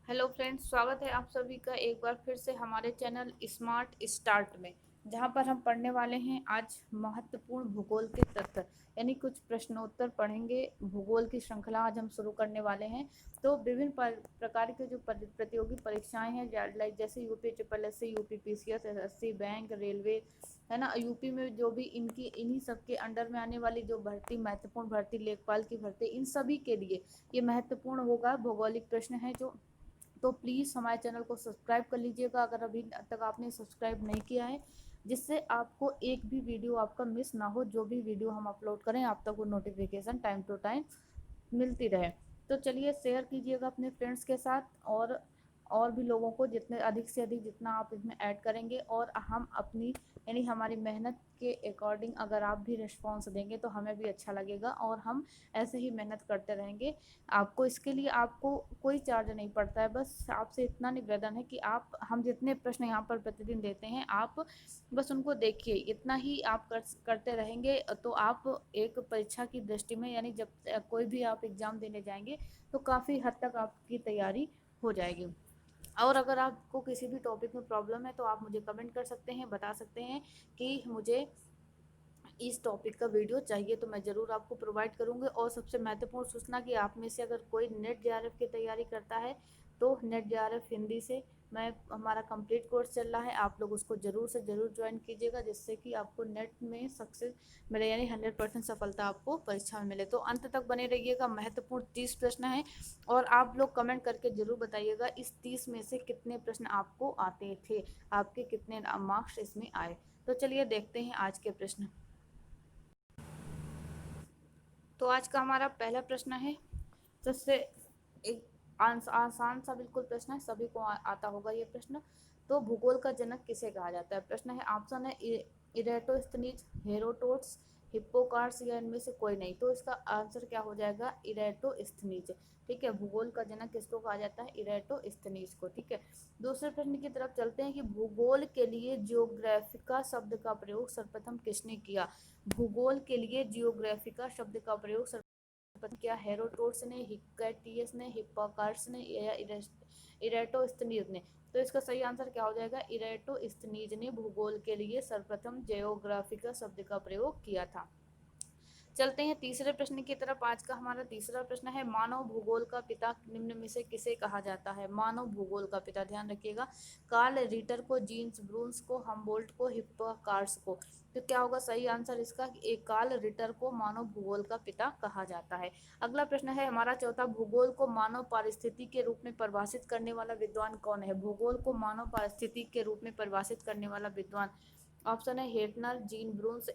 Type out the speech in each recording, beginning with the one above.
Hello friends, स्वागत है आप सभी का एक बार फिर से हमारे चैनल स्मार्ट स्टार्ट में, जहां पर हम पढ़ने वाले हैं आज महत्वपूर्ण भूगोल के तत्व, यानी कुछ प्रश्नोत्तर पढ़ेंगे। भूगोल की श्रृंखला आज हम शुरू करने वाले हैं। तो विभिन्न प्रकार के जो प्रतियोगी परीक्षाएं हैं, जैसे UP triple S C, UP PCS, SSC, bank, railway, है ना, यूपी में जो भी इन्हीं सब के अंडर में आने वाली जो भर्ती, महत्वपूर्ण भर्ती, लेखपाल की भर्ती, इन सभी के लिए ये महत्वपूर्ण होगा। भौगोलिक प्रश्न है जो, तो प्लीज़ हमारे चैनल को सब्सक्राइब कर लीजिएगा अगर अभी तक आपने सब्सक्राइब नहीं किया है, जिससे आपको एक भी वीडियो आपका मिस ना हो। जो भी वीडियो हम अपलोड करें आप तक वो नोटिफिकेशन टाइम टू टाइम मिलती रहे। तो चलिए शेयर कीजिएगा अपने फ्रेंड्स के साथ, और भी लोगों को, जितने अधिक से अधिक जितना आप इसमें ऐड करेंगे, और हम अपनी, यानी हमारी मेहनत के अकॉर्डिंग अगर आप भी रिस्पॉन्स देंगे तो हमें भी अच्छा लगेगा, और हम ऐसे ही मेहनत करते रहेंगे। आपको इसके लिए आपको कोई चार्ज नहीं पड़ता है, बस आपसे इतना निवेदन है कि आप, हम जितने प्रश्न यहाँ पर प्रतिदिन देते हैं, आप बस उनको देखिए। इतना ही आप करते रहेंगे तो आप एक परीक्षा की दृष्टि में, यानी जब कोई भी आप एग्ज़ाम देने जाएंगे तो काफ़ी हद तक आपकी तैयारी हो जाएगी। और अगर आपको किसी भी टॉपिक में प्रॉब्लम है तो आप मुझे कमेंट कर सकते हैं, बता सकते हैं कि मुझे इस टॉपिक का वीडियो चाहिए, तो मैं ज़रूर आपको प्रोवाइड करूँगी। और सबसे महत्वपूर्ण सूचना कि आप में से अगर कोई नेट जेआरएफ की तैयारी करता है तो नेट जेआरएफ हिंदी से मैं, हमारा कंप्लीट कोर्स चल रहा है, आप लोग उसको ज़रूर से ज़रूर ज्वाइन कीजिएगा, जिससे कि आपको नेट में सक्सेस मिले, यानी 100% सफलता आपको परीक्षा में मिले। तो अंत तक बने रहिएगा। महत्वपूर्ण 30 प्रश्न हैं, और आप लोग कमेंट करके ज़रूर बताइएगा इस 30 में से कितने प्रश्न आपको आते थे, आपके कितने मार्क्स इसमें आए। तो चलिए देखते हैं आज के प्रश्न। तो आज का हमारा पहला प्रश्न है, सबसे एक आसान सा बिल्कुल प्रश्न है, सभी को आता होगा ये प्रश्न। तो भूगोल का जनक किसे कहा जाता है? प्रश्न है, ऑप्शन है इरेटोस्थनीज, हेरोडोटस, हिप्पोकार्स, या इनमें से कोई नहीं। तो इसका आंसर क्या हो जाएगा? इरेटोस्थनीज। ठीक है, भूगोल का जनक किसको कहा जाता है? इरेटोस्थनीज को। ठीक है, दूसरे प्रश्न की तरफ चलते हैं कि भूगोल के लिए जियोग्राफिका शब्द का प्रयोग सर्वप्रथम किसने किया? भूगोल के लिए जियोग्राफिका शब्द का प्रयोग सर्वप्रथम किया हेरोडोटस ने, हिक्केटियस ने, हिप्पार्कस ने, या इरेटोस्थनीज ने? तो इसका सही आंसर क्या हो जाएगा? इरेटोस्थनीज ने भूगोल के लिए सर्वप्रथम जियोग्राफिका शब्द का प्रयोग किया था। चलते हैं तीसरे प्रश्न की तरफ। आज का हमारा तीसरा प्रश्न है, मानव भूगोल का पिता निम्न में से किसे कहा जाता है? मानव भूगोल का पिता, ध्यान रखिएगा, कार्ल रिटर को, जीन्स ब्रून्स को, हम्बोल्ट को, हिप्पार्कस को? तो क्या होगा सही आंसर इसका? एक कार्ल रिटर को मानव भूगोल का पिता कहा जाता है। अगला प्रश्न है हमारा चौथा, भूगोल को मानव पारिस्थिति के रूप में परिभाषित करने वाला विद्वान कौन है? भूगोल को मानव पारिस्थिति के रूप में परिभाषित करने वाला विद्वान, ऑप्शन है हेटनर, जीन ब्रून्स,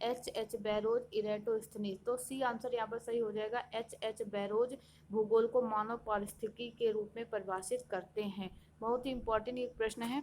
एच बैरोज, इरेटोस्थनीज। तो सी आंसर यहाँ पर सही हो जाएगा, एच बैरोज भूगोल को मानव पारिस्थितिकी के रूप में परिभाषित करते हैं। बहुत ही इंपॉर्टेंट एक प्रश्न है,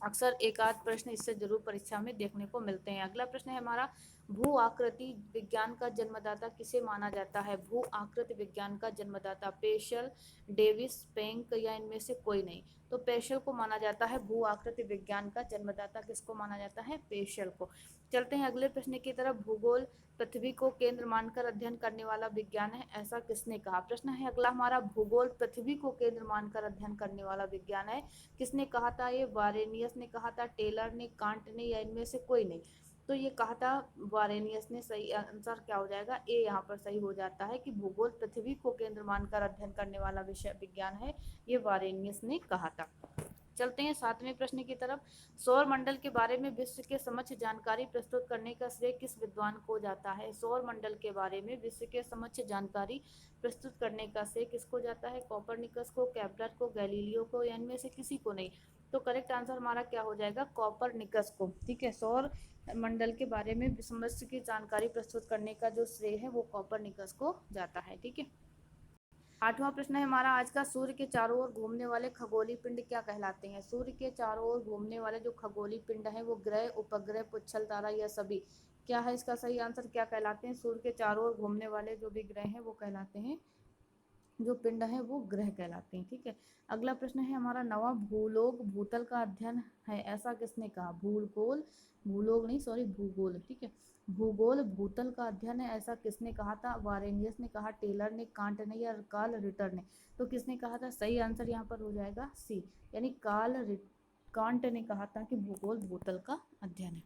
अक्सर एक आध प्रश्न इससे जरूर परीक्षा में देखने को मिलते हैं। अगला प्रश्न है हमारा, भू आकृति विज्ञान का जन्मदाता किसे माना जाता है? भू आकृति विज्ञान का जन्मदाता, पेशल, डेविस, पेंक, या इनमें से कोई नहीं? तो पेशल को माना जाता है। भू आकृति विज्ञान का जन्मदाता किसको माना जाता है? पेशल को। चलते हैं अगले प्रश्न की तरफ, भूगोल पृथ्वी को केंद्र मानकर अध्ययन करने वाला विज्ञान है, ऐसा किसने कहा? प्रश्न है अगला हमारा, भूगोल पृथ्वी को केंद्र मानकर अध्ययन करने वाला विज्ञान है, किसने कहा था? ये वारेनियस ने कहा था, टेलर ने, कांट ने, या इनमें से कोई नहीं? तो ये कहा था वारेनियस ने। सही आंसर क्या हो जाएगा? ए यहाँ पर सही हो जाता है कि भूगोल पृथ्वी को केंद्र मानकर अध्ययन करने वाला विषय विज्ञान है, ये वारेनियस ने कहा था। चलते हैं सातवें प्रश्न की तरफ, सौर मंडल के बारे में विश्व के समक्ष जानकारी प्रस्तुत करने का श्रेय किस विद्वान को जाता है? सौर मंडल के बारे में विश्व के समक्ष जानकारी प्रस्तुत करने का श्रेय किसको जाता है? कोपरनिकस को, केपलर को, गैलीलियो को, या इनमें से किसी को नहीं? तो करेक्ट आंसर हमारा क्या हो जाएगा? कोपरनिकस को। ठीक है, सौर मंडल के बारे में विश्व की जानकारी प्रस्तुत करने का जो श्रेय है वो कोपरनिकस को जाता है। ठीक है, आठवां प्रश्न है हमारा आज का, सूर्य के चारों ओर घूमने वाले खगोलीय पिंड क्या कहलाते हैं? सूर्य के चारों ओर घूमने वाले जो खगोलीय पिंड है वो ग्रह, उपग्रह, पुच्छल तारा, या सभी? क्या है इसका सही आंसर? क्या कहलाते हैं? सूर्य के चारों ओर घूमने वाले जो भी ग्रह हैं वो कहलाते हैं, जो पिंड है वो ग्रह कहलाते हैं। ठीक है, अगला प्रश्न है हमारा नवा, भूलोक भूतल का अध्ययन है, ऐसा किसने कहा? भूगोल, भूलोक नहीं, सॉरी, भूगोल। ठीक है, भूगोल भूतल का अध्ययन है, ऐसा किसने कहा था? वारेनियस ने कहा, टेलर ने, कांट ने या कार्ल रिटर ने? तो किसने कहा था? सही आंसर यहाँ पर हो जाएगा सी, यानी कांट ने कहा था कि भूगोल भूतल का अध्ययन है।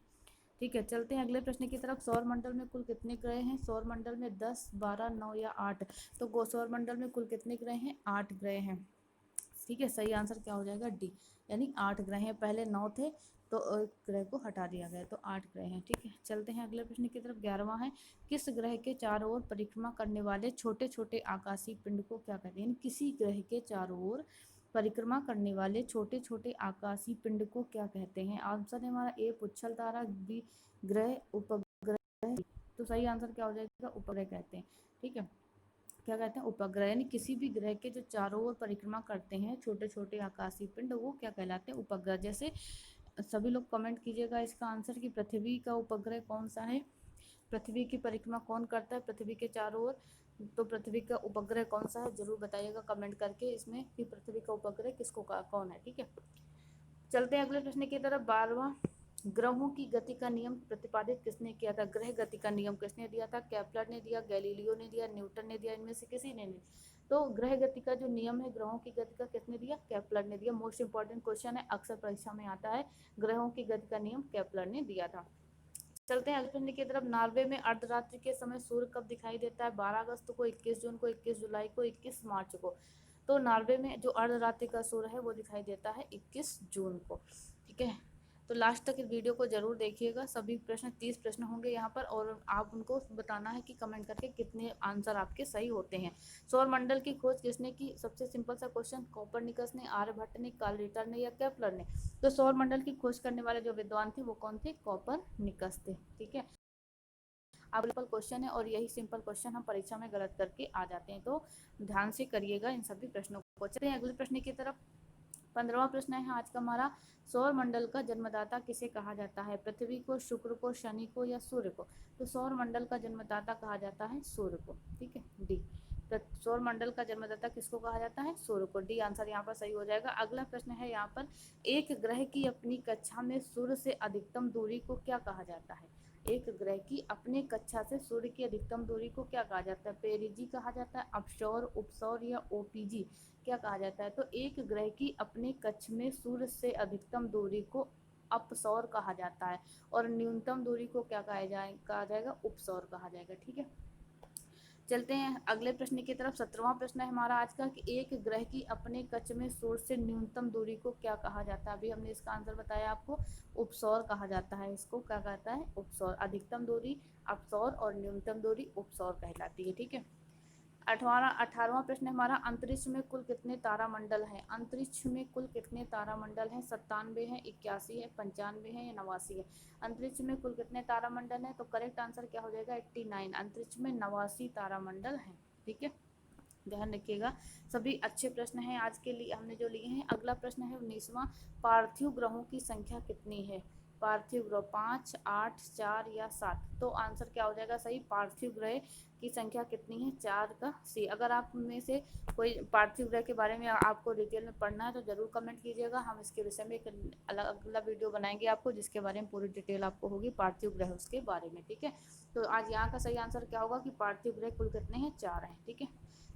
ठीक है, चलते हैं अगले प्रश्न की तरफ। सौर मंडल में कुल कितने ग्रह हैं? सौर मंडल में 10, 12, 9 या 8? तो सौर मंडल में कुल कितने ग्रह हैं? 8 ग्रह हैं। ठीक है, सही आंसर क्या हो जाएगा? डी, यानी 8 ग्रह हैं। पहले 9 थे तो एक ग्रह को हटा दिया गया, तो 8 ग्रह हैं। ठीक है, चलते हैं अगले प्रश्न की तरफ। 11वां है, किस ग्रह के चारों ओर परिक्रमा करने वाले छोटे छोटे आकाशीय पिंड को क्या कहते हैं? किसी ग्रह के चारों ओर परिक्रमा करने वाले छोटे छोटे आकाशीय पिंड को क्या कहते हैं? आंसर है हमारा ए पुच्छल तारा, बी ग्रह, उपग्रह। तो सही आंसर क्या हो जाएगा? उपग्रह कहते हैं। ठीक है, क्या कहते हैं? उपग्रह, यानी किसी भी ग्रह के जो चारों ओर परिक्रमा करते हैं छोटे छोटे आकाशीय पिंड, वो क्या कहलाते हैं? उपग्रह। जैसे सभी लोग कमेंट कीजिएगा इसका आंसर कि पृथ्वी का उपग्रह कौन सा है? पृथ्वी की परिक्रमा कौन करता है पृथ्वी के चारों ओर? तो पृथ्वी का उपग्रह कौन सा है, जरूर बताइएगा कमेंट करके इसमें कि पृथ्वी का उपग्रह किसको कौन है। ठीक है, चलते हैं अगले प्रश्न की तरफ। 12वां, ग्रहों की गति का नियम प्रतिपादित किसने किया था? ग्रह गति का नियम किसने दिया था? केपलर ने दिया, गैलीलियो ने दिया, न्यूटन ने दिया, इनमें से किसी ने नहीं। तो ग्रह गति का जो नियम है ग्रहों की गति का किसने दिया? केपलर ने दिया। मोस्ट इंपॉर्टेंट क्वेश्चन है, अक्सर परीक्षा में आता है। ग्रहों की गति का नियम केपलर ने दिया था। चलते हैं अगले प्रश्न की तरफ। नॉर्वे में अर्धरात्रि के समय सूर्य कब दिखाई देता है? 12 अगस्त को, 21 जून को, 21 जुलाई को, 21 मार्च को? तो नॉर्वे में जो अर्धरात्रि का सूर्य है वो दिखाई देता है 21 जून को। ठीक है, तो लास्ट तक इस वीडियो को जरूर देखिएगा। सभी प्रश्न 30 प्रश्न होंगे यहाँ पर, और आप उनको बताना है कि कमेंट करके कितने आंसर आपके सही होते हैं। सौर मंडल की खोज किसने की? सबसे सिंपल सा क्वेश्चन, कोपरनिकस ने, आर्यभट्ट ने, कार्ल रिटर ने या केपलर ने? तो सौर मंडल की खोज करने वाले जो विद्वान थे वो कौन थे? कोपरनिकस थे। ठीक है, अब सिंपल क्वेश्चन है और यही सिंपल क्वेश्चन हम परीक्षा में गलत करके आ जाते हैं, तो ध्यान से करिएगा इन सभी प्रश्नों को। चलिए अगले प्रश्न की तरफ। 15वां प्रश्न है आज का हमारा, सौर मंडल का जन्मदाता किसे कहा जाता है? पृथ्वी को, शुक्र को, शनि को या सूर्य को? तो सौर मंडल का जन्मदाता कहा जाता है सूर्य को। ठीक है, डी, सौर मंडल का जन्मदाता किसको कहा जाता है? सूर्य को। डी आंसर यहाँ पर सही हो जाएगा। अगला प्रश्न है यहाँ पर, एक ग्रह की अपनी कक्षा में सूर्य से अधिकतम दूरी को क्या कहा जाता है? एक ग्रह की अपने कक्षा से सूर्य की अधिकतम दूरी को क्या कहा जाता है? पेरिजी कहा जाता है, अपसौर, उपसौर या ओपीजी क्या कहा जाता है? तो एक ग्रह की अपने कक्ष में सूर्य से अधिकतम दूरी को अपसौर कहा जाता है, और न्यूनतम दूरी को क्या कहा जाएगा? उपसौर कहा जाएगा। ठीक है, चलते हैं अगले प्रश्न की तरफ। 17वां प्रश्न है हमारा आज का, कि एक ग्रह की अपने कक्ष में सूर्य से न्यूनतम दूरी को क्या कहा जाता है? अभी हमने इसका आंसर बताया आपको, उपसौर कहा जाता है। इसको क्या कहता है? उपसौर। अधिकतम दूरी अपसौर और न्यूनतम दूरी उपसौर कहलाती है। ठीक है, 18वां प्रश्न हमारा, अंतरिक्ष में कुल कितने तारामंडल हैं? अंतरिक्ष में कुल कितने तारामंडल हैं? 97 है, 81 है, 95 है या 89 है? अंतरिक्ष में कुल कितने तारामंडल हैं? तो करेक्ट आंसर क्या हो जाएगा? 89। अंतरिक्ष में 89 तारामंडल हैं। ठीक है, ध्यान रखिएगा। सभी अच्छे प्रश्न हैं आज के लिए हमने जो लिए हैं। अगला प्रश्न है 19वां, पार्थिव ग्रहों की संख्या कितनी है? पार्थिव ग्रह 5, 8, 4 या 7? तो आंसर क्या हो जाएगा सही? पार्थिव ग्रह की संख्या कितनी है? 4 का सी। अगर आप में से कोई पार्थिव ग्रह के बारे में आपको डिटेल में पढ़ना है तो जरूर कमेंट कीजिएगा। हम इसके विषय में एक अलग अगला वीडियो बनाएंगे आपको, जिसके बारे में पूरी डिटेल आपको होगी पार्थिव ग्रह उसके बारे में। ठीक है, तो आज यहाँ का सही आंसर क्या होगा कि पार्थिव ग्रह कुल कितने हैं? 4 हैं। ठीक है,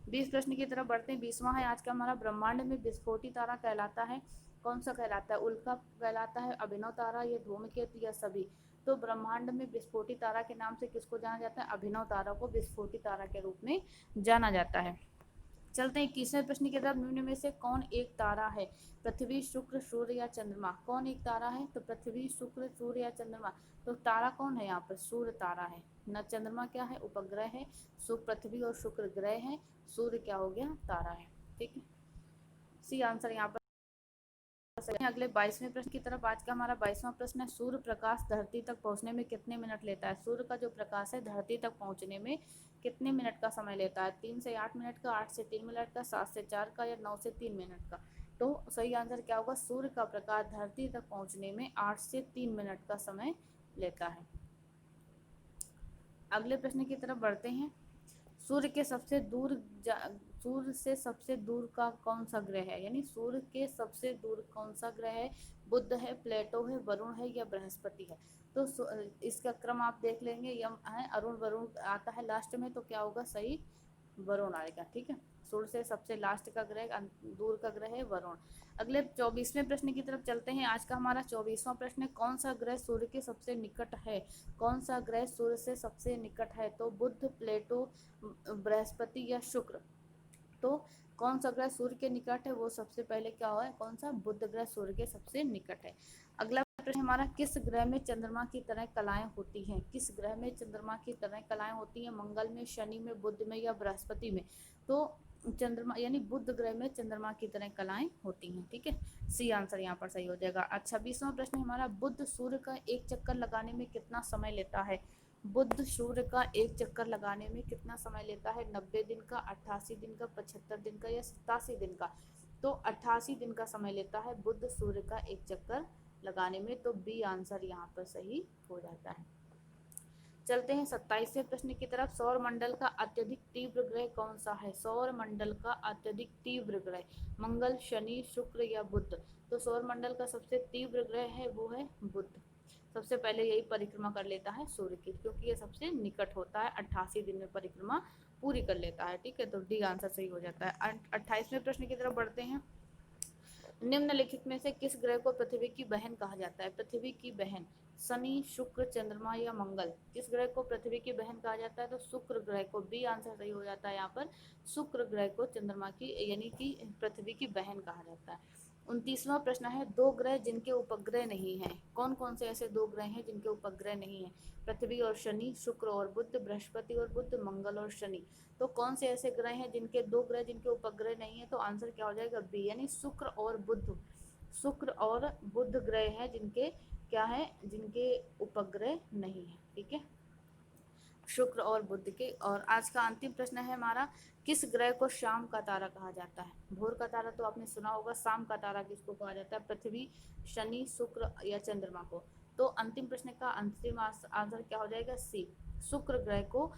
20 प्रश्न की तरफ बढ़ते हैं। 20वां है आज का हमारा, ब्रह्मांड में विस्फोटी तारा कहलाता है कौन सा कहलाता है? उल्का कहलाता है, अभिनव तारा, या धूमकेतु या सभी? तो ब्रह्मांड में विस्फोटी तारा के नाम से किसको जाना जाता है? अभिनव तारा को विस्फोटी तारा के रूप में जाना जाता है। चलते हैं 21वें प्रश्न की तरफ। निम्न में से कौन एक तारा है? पृथ्वी, शुक्र, सूर्य या चंद्रमा? कौन एक तारा है? तो पृथ्वी, शुक्र, सूर्य या चंद्रमा? तो तारा कौन है यहाँ पर? सूर्य तारा है न। चंद्रमा क्या है? उपग्रह है। पृथ्वी और शुक्र ग्रह है, सूर्य क्या हो गया? तारा है। ठीक है, सी आंसर यहाँ पर। अगले 22वें प्रश्न की तरफ। आज का हमारा 22वां प्रश्न है, सूर्य प्रकाश धरती तक पहुंचने में कितने मिनट लेता है? सूर्य का जो प्रकाश है धरती तक पहुंचने में कितने मिनट का समय लेता है? 3 से 8 मिनट का, 8 से 3 मिनट का, 7 से 4 का या 9 से 3 मिनट का? तो सही आंसर क्या होगा? सूर्य का प्रकाश धरती तक पहुंचने में 8 से 3 मिनट का समय लेता है। अगले प्रश्न की तरफ बढ़ते हैं। सूर्य के सबसे दूर सूर्य से सबसे दूर का कौन सा ग्रह है, यानी सूर्य के सबसे दूर कौन सा ग्रह है, बुध है, प्लेटो है, वरुण है या बृहस्पति है। तो इसका क्रम आप देख लेंगे, यम है अरुण, वरुण आता है लास्ट में, तो क्या होगा सही, वरुण आएगा। ठीक है, सूर्य से सबसे लास्ट का ग्रह, दूर का ग्रह है वरुण। अगले 24वें प्रश्न की तरफ चलते हैं। आज का हमारा 24वां प्रश्न है, कौन सा ग्रह सूर्य के सबसे निकट है, कौन सा ग्रह सूर्य से सबसे निकट है। तो बुध, प्लेटो, बृहस्पति या शुक्र। तो कौन सा ग्रह सूर्य के निकट है, वो सबसे पहले क्या हुआ है, कौन सा, बुध ग्रह सूर्य के सबसे निकट है। अगला प्रश्न हमारा, किस ग्रह में चंद्रमा की तरह कलाएं होती हैं, किस ग्रह में चंद्रमा की तरह कलाएं होती हैं, मंगल में, शनि में, बुध में या बृहस्पति में। तो चंद्रमा यानी बुध ग्रह में चंद्रमा की तरह कलाएं होती हैं। ठीक है, सी आंसर यहाँ पर सही हो जाएगा। अच्छा, 20वां प्रश्न हमारा, बुध सूर्य का एक चक्कर लगाने में कितना समय लेता है। बुध सूर्य का एक चक्कर लगाने में कितना समय लेता है, 90 दिन का, 88 दिन का, 75 दिन का या 87 दिन का। तो 88 दिन का समय लेता है बुध सूर्य का एक चक्कर लगाने में, तो बी आंसर यहाँ पर सही हो जाता है। चलते हैं 27वें प्रश्न की तरफ। सौर मंडल का अत्यधिक तीव्र ग्रह कौन सा है, सौर मंडल का अत्यधिक तीव्र ग्रह, मंगल, शनि, शुक्र या बुध। तो सौर मंडल का सबसे तीव्र ग्रह है वो है बुध। सबसे पहले यही परिक्रमा कर लेता है सूर्य की, क्योंकि ये सबसे निकट होता है, 88 दिन में परिक्रमा पूरी कर लेता है। ठीक है, तो डी आंसर सही हो जाता है। 28वें प्रश्न की तरफ बढ़ते हैं। निम्नलिखित में से किस ग्रह को पृथ्वी की बहन कहा जाता है, पृथ्वी की बहन, शनि, शुक्र, चंद्रमा या मंगल। किस ग्रह को पृथ्वी की बहन कहा जाता है, तो शुक्र ग्रह को, बी आंसर सही हो जाता है यहाँ पर, शुक्र ग्रह को चंद्रमा की यानी कि पृथ्वी की बहन कहा जाता है। 29वां प्रश्न है, दो ग्रह जिनके उपग्रह नहीं है। कौन कौन से ऐसे दो ग्रह हैं जिनके उपग्रह नहीं है, पृथ्वी और शनि, शुक्र और बुध, बृहस्पति और बुध, मंगल और शनि। तो कौन से ऐसे ग्रह हैं जिनके दो ग्रह जिनके उपग्रह नहीं है, तो आंसर क्या हो जाएगा, बी, यानी शुक्र और बुध। शुक्र और बुध ग्रह हैं जिनके क्या है, जिनके उपग्रह नहीं है। ठीक है, शुक्र और बुध के। और आज का अंतिम प्रश्न है हमारा, किस ग्रह को शाम का तारा कहा जाता है। भोर का तारा तो आपने सुना होगा, शाम का तारा किसको कहा जाता है, पृथ्वी, शनि, शुक्र या चंद्रमा को। तो अंतिम प्रश्न का अंतिम आंसर क्या हो जाएगा, सी, शुक्र ग्रह को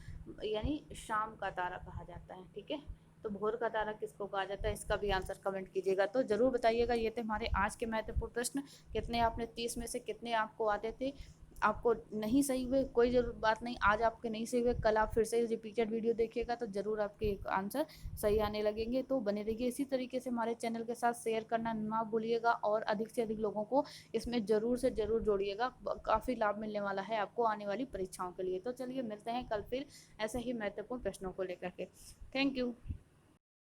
यानी शाम का तारा कहा जाता है। ठीक है, तो भोर का तारा किसको कहा जाता है, इसका भी आंसर कमेंट कीजिएगा। तो जरूर बताइएगा। ये थे हमारे आज के महत्वपूर्ण प्रश्न। कितने आपने 30 में से कितने आपको आते थे, आपको नहीं सही हुए कोई जरूर बात नहीं, आज आपके नहीं सही हुए, कल आप फिर से रिपीटेड वीडियो देखिएगा तो जरूर आपके आंसर सही आने लगेंगे। तो बने रहिए इसी तरीके से हमारे चैनल के साथ, शेयर करना ना भूलिएगा और अधिक से अधिक लोगों को इसमें जरूर से जरूर जोड़िएगा। काफ़ी लाभ मिलने वाला है आपको आने वाली परीक्षाओं के लिए। तो चलिए मिलते हैं कल फिर ऐसे ही महत्वपूर्ण प्रश्नों को लेकर के। Thank you.